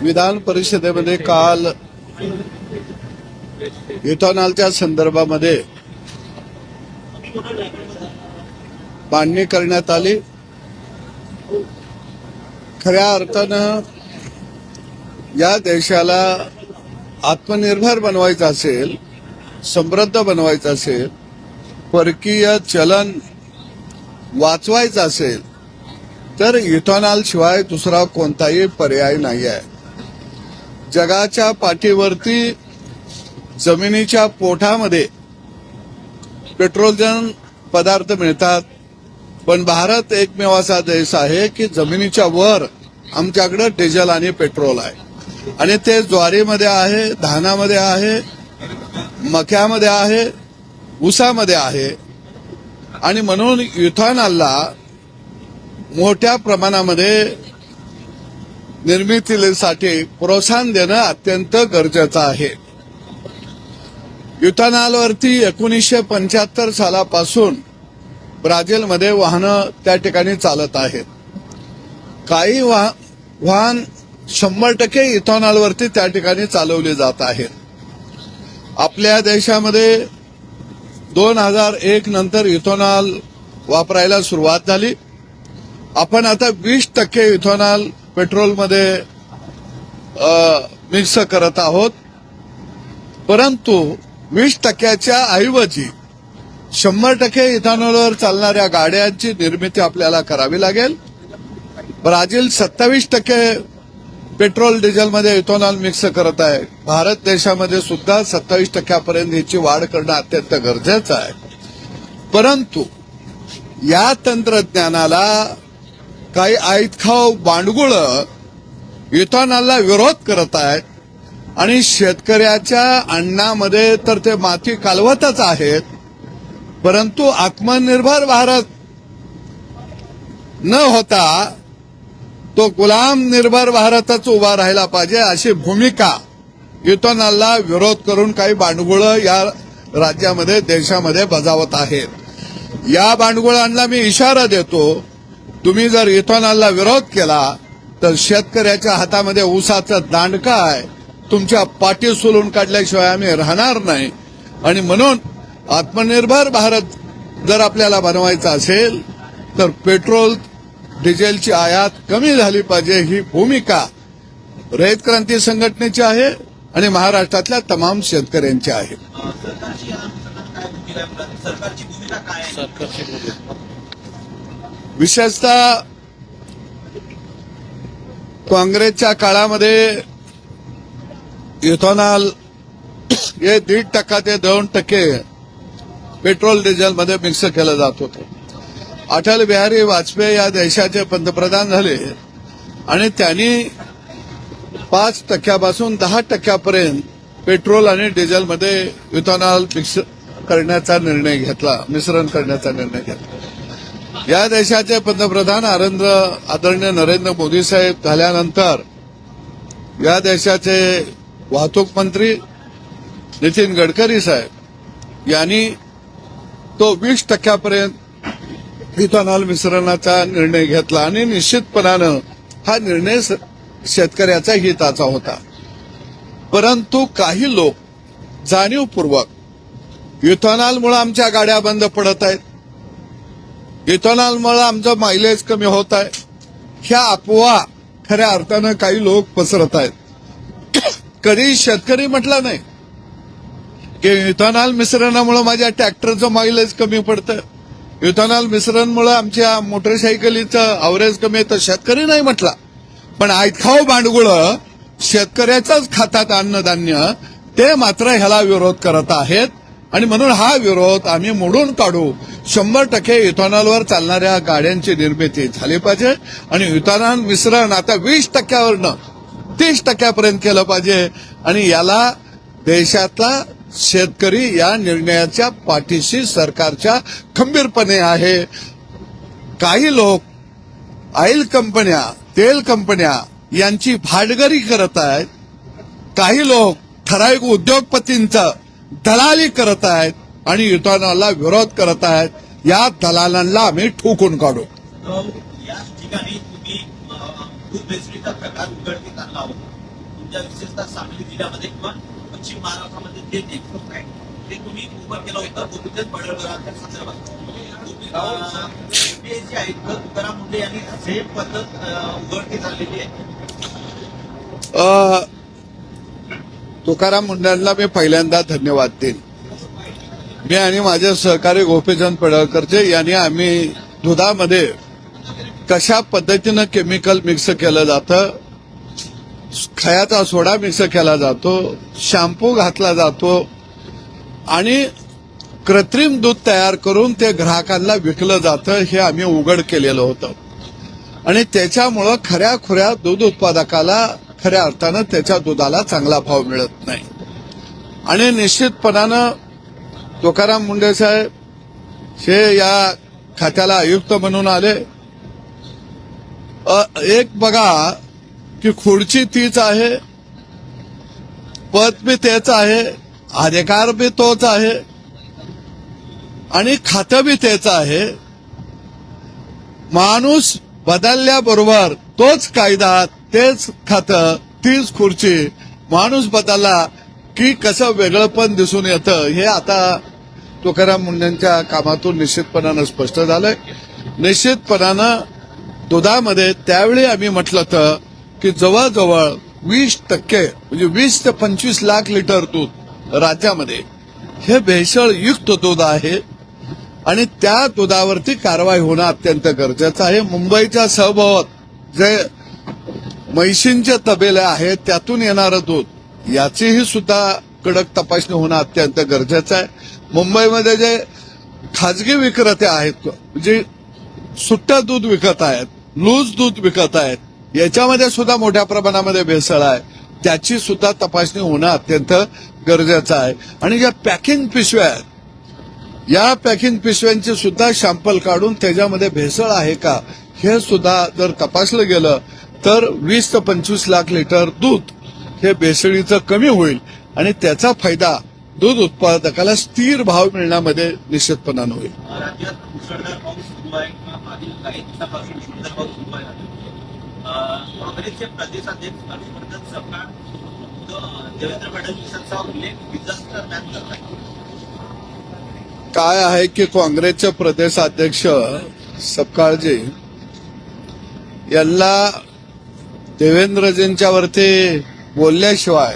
विधान परिषदेमध्ये काल इथेनॉलच्या संदर्भामध्ये मांडणी करण्यात आली। खऱ्या अर्थानं या देशाला आत्मनिर्भर बनवायचं असेल, समृद्ध बनवायचं असेल, परकीय चलन वाचवायचं असेल तर इथेनॉल शिवाय दुसरा कोणताही पर्याय नाही आहे। जगाच्या पाठीवरती जमिनीच्या पोटामध्ये पेट्रोलियम पदार्थ मिळतात, पण भारत एकमेव असा देश आहे की जमिनीच्या वर आमच्याकडे डिझेल आणि पेट्रोल आहे, आणि ते ज्वारीमध्ये आहे, धानामध्ये आहे, मक्यामध्ये आहे, ऊसामध्ये आहे, आणि म्हणून इथेनॉलला मोठ्या प्रमाणामध्ये निर्मितीसाठी प्रोत्साहन देणं अत्यंत गरजेचं आहे। इथेनॉलवरती 1975 सालापासून ब्राझीलमध्ये वाहनं त्या ठिकाणी चालत आहेत। काही वाहन 100% इथेनॉलवरती त्या ठिकाणी चालवले जात आहेत। आपल्या देशामध्ये 2001 नंतर इथेनॉल वापरायला सुरुवात झाली। आपण आता 20% इथेनॉल पेट्रोलमध्ये मिक्स करत आहोत, परंतु 20%च्या ऐवजी 100% इथेनॉलवर चालणाऱ्या गाड्यांची निर्मिती आपल्याला करावी लागेल। ब्राझील 27% पेट्रोल डिझेलमध्ये इथेनॉल मिक्स करत आहे। भारत देशामध्ये सुद्धा 27% याची वाढ करणं अत्यंत गरजेचं आहे। परंतु या तंत्रज्ञानाला काही आयतखाव बांडगुळ इथेनॉलला विरोध करत आहेत, आणि शेतकऱ्याच्या अन्नामध्ये तर ते माती कालवतच आहेत। परंतु आत्मनिर्भर भारत न होता तो गुलाम निर्भर भारतच उभा राहिला पाहिजे, अशी भूमिका इथेनॉलला विरोध करून काही बांडगुळ या राज्यामध्ये देशामध्ये बजावत आहेत। या बांडगुळांना मी इशारा देतो, तुम्ही जर इथेनॉलला विरोध केला तर शेतकऱ्याच्या हातामध्ये ऊसाचं दांडका आहे, तुमच्या पाठी सोलून काढल्याशिवाय आम्ही राहणार नाही। आणि म्हणून आत्मनिर्भर भारत जर आपल्याला बनवायचा असेल तर पेट्रोल डिझेलची आयात कमी झाली पाहिजे, ही भूमिका रयत क्रांती संघटनेची आहे आणि महाराष्ट्रातल्या तमाम शेतकऱ्यांची आहे। विशेषतः काँग्रेसच्या काळामध्ये इथेनॉल हे 1.5% ते 2% पेट्रोल डिझेलमध्ये मिक्स केलं जात होतं। अटल बिहारी वाजपेयी या देशाचे पंतप्रधान झाले आणि त्यांनी 5% पासून 10% पेट्रोल आणि डिझेलमध्ये इथेनॉल मिक्स करण्याचा निर्णय घेतला, मिश्रण करण्याचा निर्णय घेतला। या देशाचे पंतप्रधान आदरणीय नरेंद्र मोदी साहेब झाल्यानंतर या देशाचे वाहतूक मंत्री नितीन गडकरी साहेब यांनी तो 20% इथेनॉल मिश्रणाचा निर्णय घेतला, आणि निश्चितपणानं हा निर्णय शेतकऱ्याचा हिताचा होता। परंतु काही लोक जाणीवपूर्वक इथेनॉलमुळे आमच्या गाड्या बंद पडत आहेत, इथेनॉलमुळे आमचं मायलेज कमी होत आहे, ह्या अफवा खऱ्या अर्थानं काही लोक पसरत आहेत। कधी शेतकरी म्हटला नाही की इथेनॉल मिश्रणामुळे माझ्या ट्रॅक्टरचं मायलेज कमी पडतं, इथेनॉल मिश्रणमुळे आमच्या मोटरसायकलीचं अवरेज कमी येतं, शेतकरी नाही म्हटला। पण आयतखाव बांडगुळ शेतकऱ्याच्याच खात्यात अन्नधान्य ते मात्र ह्याला विरोध करत आहेत, आणि म्हणून हा विरोध आम्ही मोडून काढू। 100% इथेनॉलवर चालणाऱ्या गाड्यांची निर्मिती झाली पाहिजे, आणि इथेनॉल मिश्रण आता 20%वरनं 30% केलं पाहिजे, आणि याला देशातला शेतकरी या निर्णयाच्या पाठीशी सरकारच्या खंबीरपणे आहे। काही लोक ऑइल कंपन्या, तेल कंपन्या यांची भाटगरी करत आहेत, काही लोक ठराविक उद्योगपतींचं दलाली करत आहेत आणि इथेनॉलला विरोध करत आहेत। या दलालांना आम्ही ठोकून काढू। या ठिकाणी तुम्ही दूध भेसळीचा प्रकार उघडकीस आणला होता, तुमच्या विशेषतः सांगली जिल्ह्यामध्ये किंवा पश्चिम महाराष्ट्रामध्ये जे नेटवर्क आहे ते तुम्ही उभं केलं होतं गोपीचंद पडळकरांच्या संदर्भात. जे आहेत तुकाराम मुंडे यांनी सेम पद्धत उघडकीस आणलेली आहे. तुकाराम मुंडेंना मी पहिल्यांदा धन्यवाद देईन. मी आणि माझे सहकारी गोपीचंद पडळकरचे यांनी आम्ही दुधामध्ये कशा पद्धतीनं केमिकल मिक्स केलं जातं, खयाचा सोडा मिक्स केला जातो, शॅम्पू घातला जातो आणि कृत्रिम दूध तयार करून ते ग्राहकांना विकलं जातं हे आम्ही उघड केलेलं होतं. आणि त्याच्यामुळं खऱ्या खुऱ्या दूध उत्पादकाला खऱ्या अर्थानं त्याच्या दुधाला चांगला भाव मिळत नाही. आणि निश्चितपणानं तुकाराम मुंडे साहेब हे या खात्याला आयुक्त म्हणून आले. एक बघा की खुर्ची तीच आहे, पद बी तेच आहे, अधिकार बी तोच आहे आणि खातं बी तेच आहे. माणूस बदलल्याबरोबर तोच कायदा, तेच खातं, तीच खुर्ची, माणूस बदलला की कसं वेगळंपण दिसून येतं हे आता तुकाराम मुंडेंच्या कामातून निश्चितपणानं स्पष्ट झालंय. निश्चितपणानं दुधामध्ये त्यावेळी आम्ही म्हटलं होतं की जवळजवळ 20% म्हणजे 20 ते 25 लाख लिटर दूध राज्यामध्ये हे भेसळयुक्त दूध आहे आणि त्या दुधावरती कारवाई होणं अत्यंत गरजेचं आहे. मुंबईच्या सहभागात जे म्हैशींचे तबेले आहेत त्यातून येणारं दूध याचीही सुद्धा कडक तपासणी होणं अत्यंत गरजेचं आहे. मुंबईमध्ये जे खाजगी विक्रेते आहेत जे सुट्टं दूध विकत आहेत, लूज दूध विकत आहेत, याच्यामध्ये सुद्धा मोठ्या प्रमाणामध्ये भेसळ आहे, त्याची सुद्धा तपासणी होणं अत्यंत गरजेचं आहे. आणि ज्या पॅकिंग पिशव्या आहेत या पॅकिंग पिशव्यांची सुद्धा सॅम्पल काढून त्याच्यामध्ये भेसळ आहे का हे सुद्धा जर तपासलं गेलं तर 20 ते 25 लाख लिटर दूध हे भेसळीचं कमी होईल आणि त्याचा फायदा दूध उत्पादकाला स्थिर भाव मिळण्यामध्ये निश्चितपणानं होईल. राज्यात मुसळधार पाऊस सुरू आहे किंवा मागील काही दिवसापासून मुसळधार पाऊस सुरू आहे. काँग्रेसचे प्रदेशाध्यक्ष हर्षवर्धन सपकाळ देवेंद्र फडणवीसांचा उल्लेख डिझास्टर मॅन करतात. काय आहे की काँग्रेसचे प्रदेशाध्यक्ष सपकाळजी यांना देवेंद्रजींच्यावरती बोलल्याशिवाय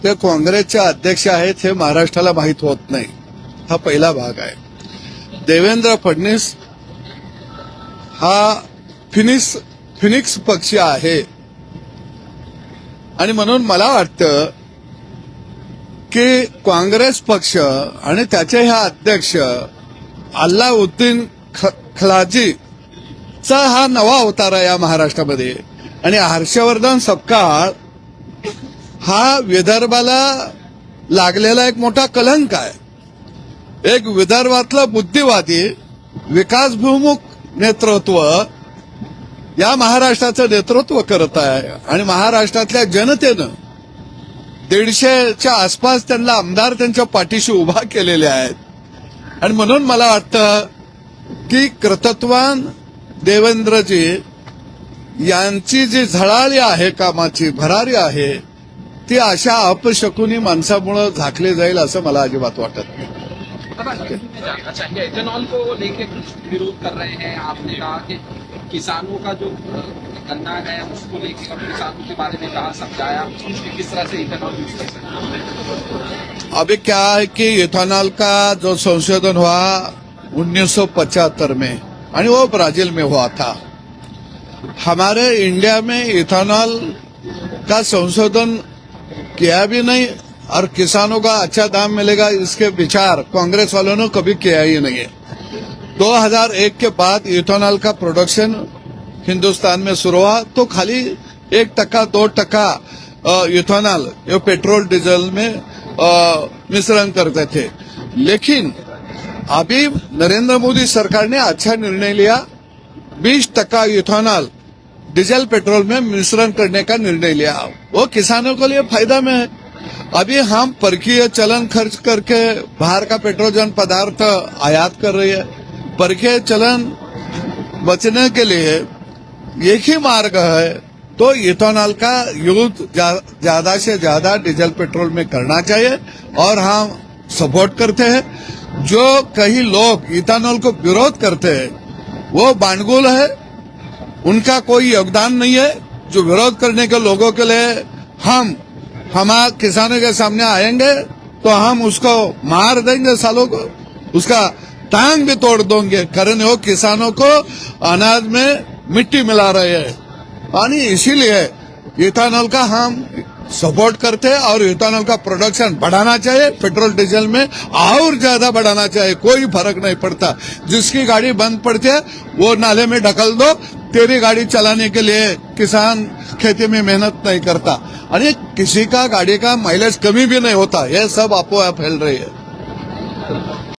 ते काँग्रेसचे अध्यक्ष आहेत हे महाराष्ट्राला माहीत होत नाही. हा पहिला भाग आहे. देवेंद्र फडणवीस हा फिनिक्स पक्षी आहे आणि म्हणून मला वाटतं की काँग्रेस पक्ष आणि त्याचे हे अध्यक्ष अल्लाउद्दीन खलाजीचा हा नवा अवतार आहे या महाराष्ट्रामध्ये. आणि हर्षवर्धन सपकाळ हा विदर्भाला लागलेला एक मोठा कलंक आहे. एक विदर्भातलं बुद्धिवादी विकासभिमुख नेतृत्व या महाराष्ट्राचं नेतृत्व करत आहे आणि महाराष्ट्रातल्या जनतेनं 150च्या आसपास त्यांना आमदार त्यांच्या पाठीशी उभा केलेले आहेत. आणि म्हणून मला वाटतं की कर्तृत्वान देवेंद्रजी यांची जी झळाळी आहे, कामाची भरारी आहे, ती अशा अपशकुनी माणसामुळे झाकली जाईल असं मला अजिबात वाटत नाही. जानना चाहिए इथेनॉल को लेके कुछ विरोध कर रहे हैं. आपने कहा कि किसानों का जो गन्ना है उसको लेके और किसानों के बारे में कहा, समझाया कि किस तरह से इथेनॉल यूज कर सकते हैं. अभी क्या है कि इथेनॉल का जो संशोधन हुआ 1975 में और वो ब्राजील में हुआ था. हमारे इंडिया में इथेनॉल का संशोधन किया भी नहीं और किसानों का अच्छा दाम मिलेगा इसके विचार कांग्रेस वालों ने कभी किया ही नहीं है. 2001 के बाद इथेनॉल का प्रोडक्शन हिंदुस्तान में शुरू हुआ तो खाली 1% 2% इथेनॉल ये पेट्रोल डीजल में मिश्रण करते थे. लेकिन अभी नरेंद्र मोदी सरकार ने अच्छा निर्णय लिया. 20% इथेनॉल डीजल पेट्रोल में मिश्रण करने का निर्णय लिया. वो किसानों के लिए फायदा में है. अभी हम परकीय चलन खर्च करके बाहर का पेट्रोजन पदार्थ आयात कर रही है. परकीय चलन बचने के लिए एक ही मार्ग है तो इथेनॉल का यूज ज्यादा से ज्यादा डीजल पेट्रोल में करना चाहिए और हम सपोर्ट करते हैं। जो कई लोग इथेनॉल को विरोध करते हैं वो बानगुल है, उनका कोई योगदान नहीं है। जो विरोध करने के लोगों के लिए हम किसानों के सामने आएंगे तो हम उसको मार देंगे, सालों को उसका टांग भी तोड़ देंगे, कारण वो किसानों को अनाज में मिट्टी मिला रहे हैं। और इसीलिए इथेनॉल का हम सपोर्ट करते हैं और इथेनॉल का प्रोडक्शन बढ़ाना चाहिए, पेट्रोल डीजल में और ज्यादा बढ़ाना चाहिए, कोई फर्क नहीं पड़ता। जिसकी गाड़ी बंद पड़ती है वो नाले में ढकल दो, तेरी गाड़ी चलाने के लिए किसान खेती में मेहनत नहीं करता और ये किसी का गाड़ी का माइलेज कमी भी नहीं होता। ये सब अफवाह फैल रही है।